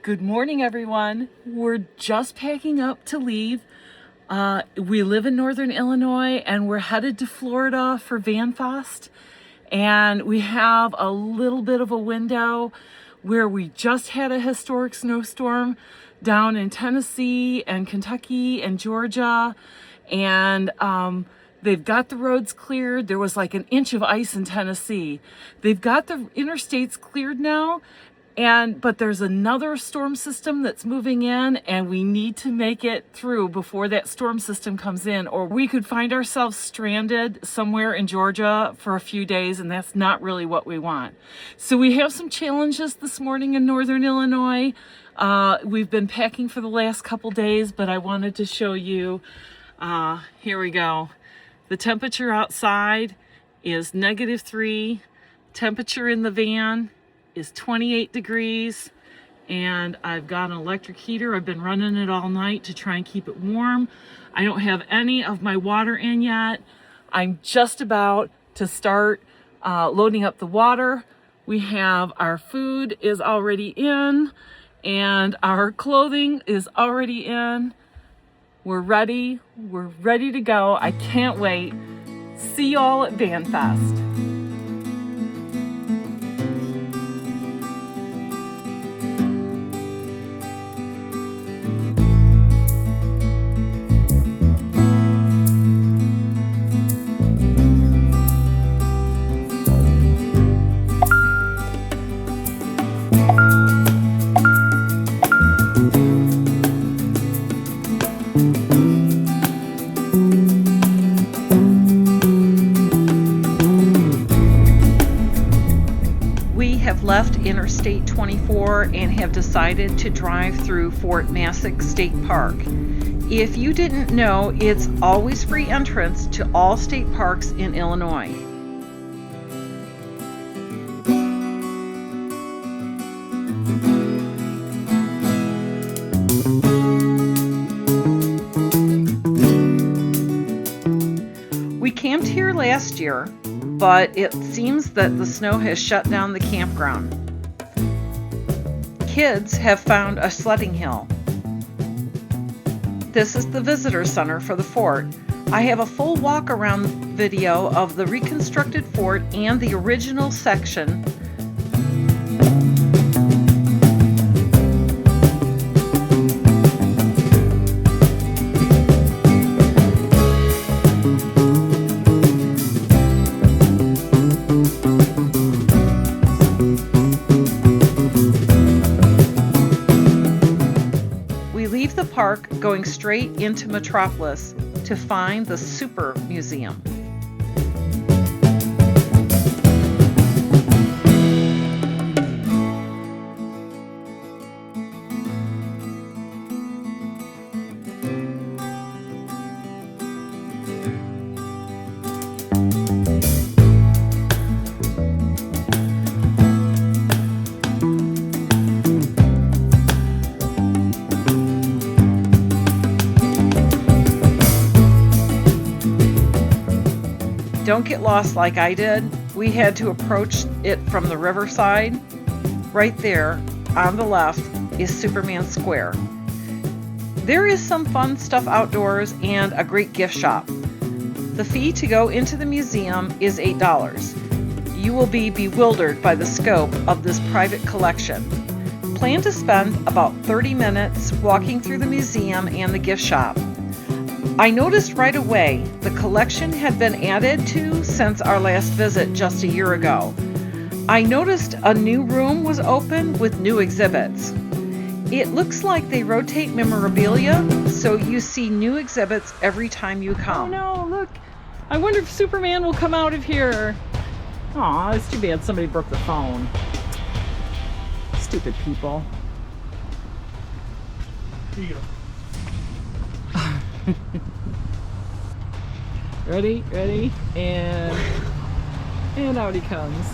Good morning, everyone. We're just packing up to leave. We live in Northern Illinois and we're headed to Florida for VanFest. And we have a little bit of a window where we just had a historic snowstorm down in Tennessee and Kentucky and Georgia. And they've got the roads cleared. There was like an inch of ice in Tennessee. They've got the interstates cleared now. But there's another storm system that's moving in and we need to make it through before that storm system comes in, or we could find ourselves stranded somewhere in Georgia for a few days, and that's not really what we want. So we have some challenges this morning in Northern Illinois. We've been packing for the last couple days, but I wanted to show you, here we go. The temperature outside is -3. Temperature in the van is 28 degrees, and I've got an electric heater. I've been running it all night to try and keep it warm. I don't have any of my water in yet. I'm just about to start loading up the water. We have our food is already in and our clothing is already in. We're ready to go. I can't wait. See y'all at VanFest. Left Interstate 24 and have decided to drive through Fort Massac State Park. If you didn't know, it's always free entrance to all state parks in Illinois. We camped here last year, but it seems that the snow has shut down the campground. Kids have found a sledding hill. This is the visitor center for the fort. I have a full walk around video of the reconstructed fort and the original section. Park going straight into Metropolis to find the Super Museum. Don't get lost like I did. We had to approach it from the riverside. Right there on the left is Superman Square. There is some fun stuff outdoors and a great gift shop. The fee to go into the museum is $8. You will be bewildered by the scope of this private collection. Plan to spend about 30 minutes walking through the museum and the gift shop. I noticed right away the collection had been added to since our last visit just a year ago. I noticed a new room was open with new exhibits. It looks like they rotate memorabilia, so you see new exhibits every time you come. Oh no, look! I wonder if Superman will come out of here. Aw, it's too bad somebody broke the phone. Stupid people. Here you go. Ready, and out he comes.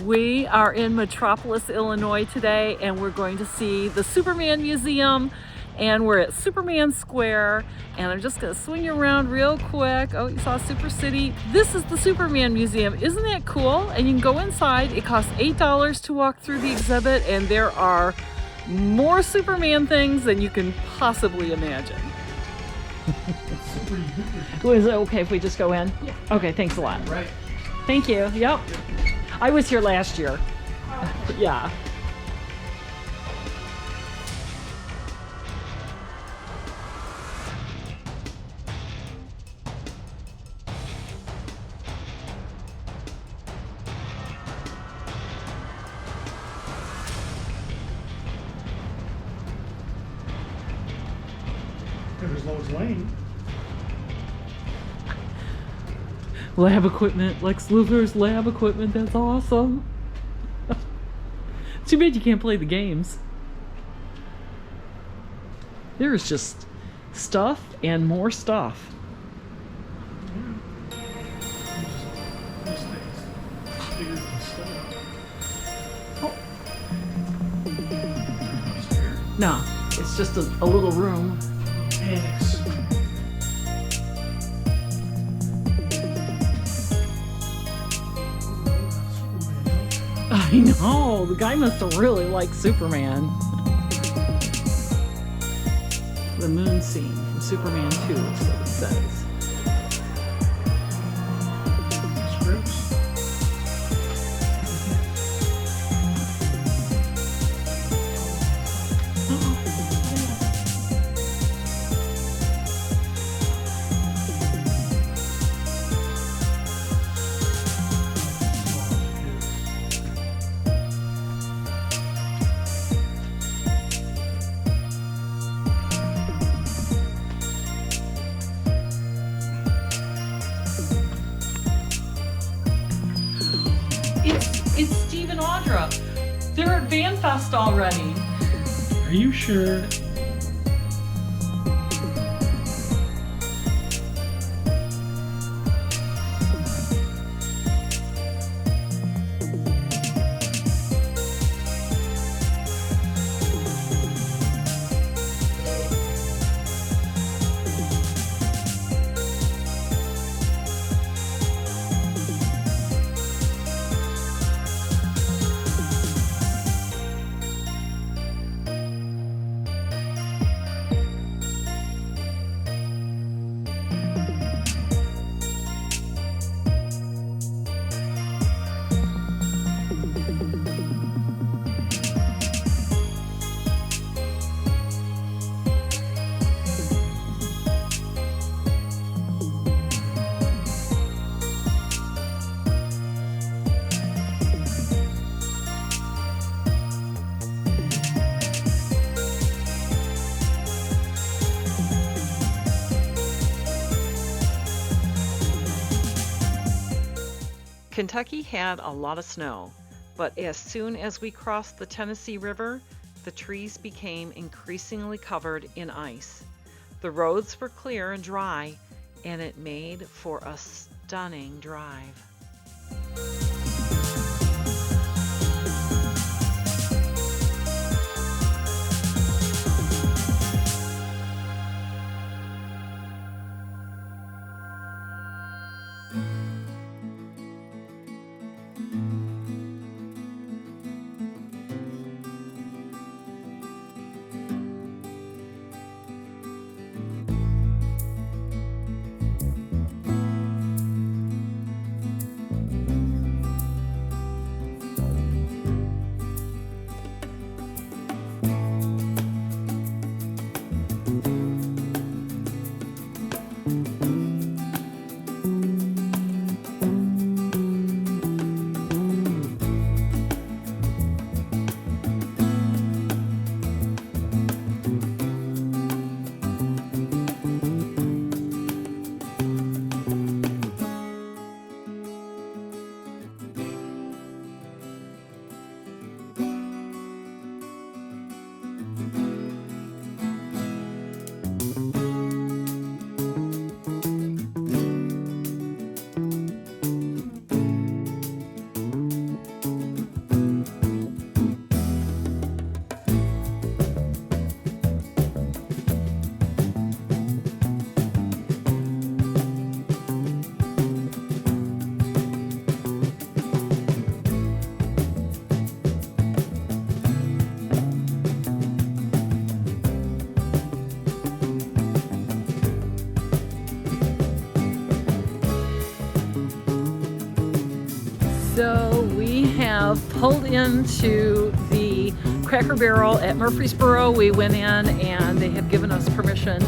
We are in Metropolis, Illinois today, and we're going to see the Superman Museum, and we're at Superman Square, and I'm just gonna swing you around real quick. Oh, you saw Super City. This is the Superman Museum. Isn't that cool? And you can go inside. It costs $8 to walk through the exhibit, and there are more Superman things than you can possibly imagine. Was it okay if we just go in? Yeah. Okay, thanks a lot. Right. Thank you. Yep. I was here last year. Yeah. There's Lois Lane. Lab equipment, Lex Luthor's lab equipment, that's awesome. Too bad you can't play the games. There's just stuff and more stuff. No, it's just a little room. Annex. I know, the guy must have really liked Superman. The moon scene from Superman 2, is what it says. Scripts. It's Steve and Audra. They're at VanFest already. Are you sure? Kentucky had a lot of snow, but as soon as we crossed the Tennessee River, the trees became increasingly covered in ice. The roads were clear and dry, and it made for a stunning drive. So we have pulled into the Cracker Barrel at Murfreesboro. We went in and they have given us permission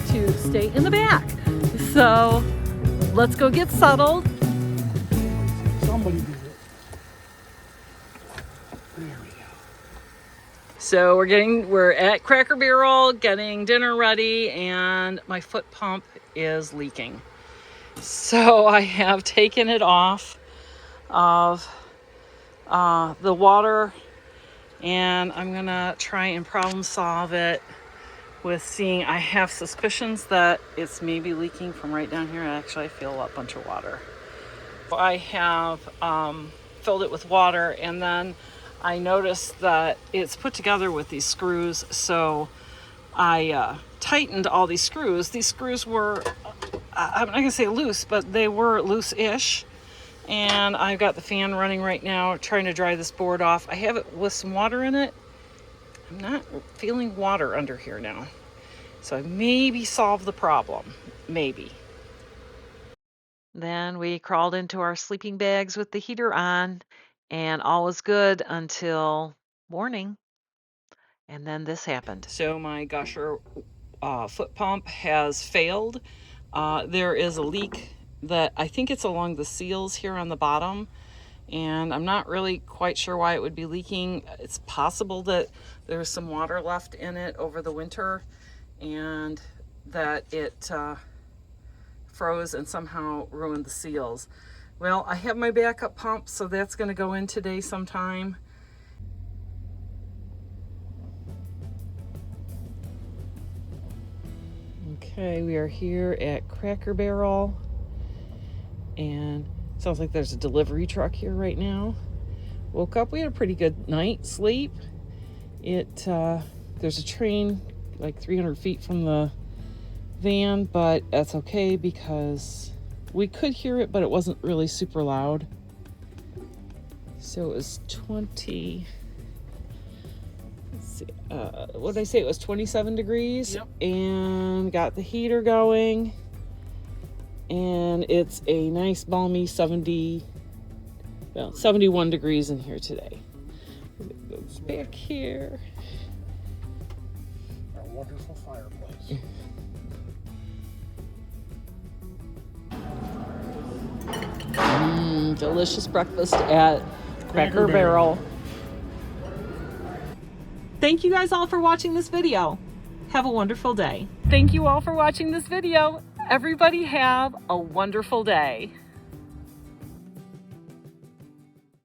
to stay in the back. So let's go get settled. Somebody did it. There we go. So we're at Cracker Barrel getting dinner ready, and my foot pump is leaking. So I have taken it off of the water, and I'm gonna try and problem solve it with seeing. I have suspicions that it's maybe leaking from right down here. Actually, I feel a bunch of water. I have filled it with water, and then I noticed that it's put together with these screws, so I tightened all these screws. These screws were, I'm not gonna say loose, but they were loose-ish. And I've got the fan running right now, trying to dry this board off. I have it with some water in it. I'm not feeling water under here now. So I maybe solved the problem, maybe. Then we crawled into our sleeping bags with the heater on, and all was good until morning. And then this happened. So my gusher foot pump has failed. There is a leak that I think it's along the seals here on the bottom, and I'm not really quite sure why it would be leaking. It's possible that there's some water left in it over the winter and that it froze and somehow ruined the seals. Well, I have my backup pump, so that's going to go in today sometime. Okay, we are here at Cracker Barrel, and it sounds like there's a delivery truck here right now. Woke up, we had a pretty good night's sleep. There's a train like 300 feet from the van, but that's okay because we could hear it, but it wasn't really super loud. So it was 20, let's see, what did I say? It was 27 degrees. Yep. And got the heater going, and it's a nice balmy 71 degrees in here today. It goes back here. Our wonderful fireplace. Delicious breakfast at Cracker Barrel. Thank you guys all for watching this video. Have a wonderful day. Thank you all for watching this video. Everybody have a wonderful day.